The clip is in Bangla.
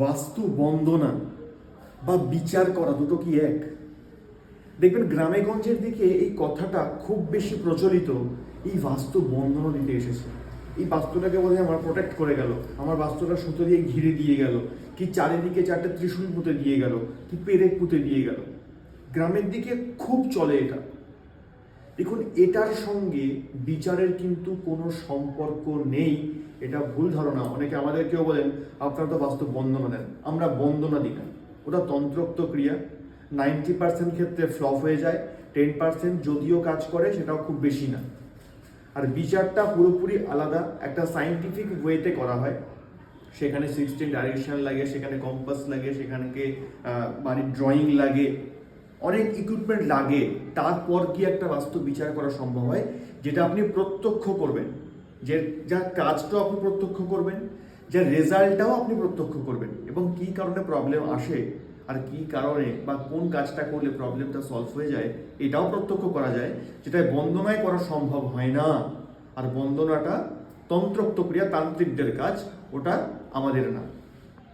বাস্তু বন্দনা বা বিচার করা দুটো কি এক? দেখবেন গ্রামে গঞ্জের দিকে এই কথাটা খুব বেশি প্রচলিত। এই বাস্তু বন্দনা দিতে এসেছে, এই বাস্তুটাকে বোধহয় আমার প্রোটেক্ট করে গেল, আমার বাস্তুটা সুতো দিয়ে ঘিরে দিয়ে গেল, কি চারিদিকে চারটে ত্রিশূল পুঁতে দিয়ে গেল, কি পেরেক পুঁতে দিয়ে গেল। গ্রামের দিকে খুব চলে এটা। দেখুন, এটার সঙ্গে বিচারের কিন্তু কোনো সম্পর্ক নেই, এটা ভুল ধারণা। অনেকে আমাদেরকেও বলেন আপনারা তো বাস্তব বন্দনা দেন। আমরা বন্দনা দিই না, ওটা তন্ত্রোক্ত ক্রিয়া। 90% ক্ষেত্রে ফ্লপ হয়ে যায়, 10% যদিও কাজ করে সেটাও খুব বেশি না। আর বিচারটা পুরোপুরি আলাদা, একটা সায়েন্টিফিক ওয়েতে করা হয়। সেখানে 16 ডাইরেকশন লাগে, সেখানে কম্পাস লাগে, সেখানে বাড়ির ড্রয়িং লাগে, অনেক ইকুইপমেন্ট লাগে। তারপর কি একটা বাস্তু বিচার করা সম্ভব হয়, যেটা আপনি প্রত্যক্ষ করবেন, যে যার কাজটাও আপনি প্রত্যক্ষ করবেন, যার রেজাল্টটাও আপনি প্রত্যক্ষ করবেন, এবং কি কারণে প্রবলেম আসে আর কি কারণে বা কোন কাজটা করলে প্রবলেমটা সলভ হয়ে যায় এটাও প্রত্যক্ষ করা যায়, যেটা বন্দনায় করা সম্ভব হয় না। আর বন্দনাটা তন্ত্রোক্ত ক্রিয়া, তান্ত্রিকদের কাজ, ওটা আমাদের না।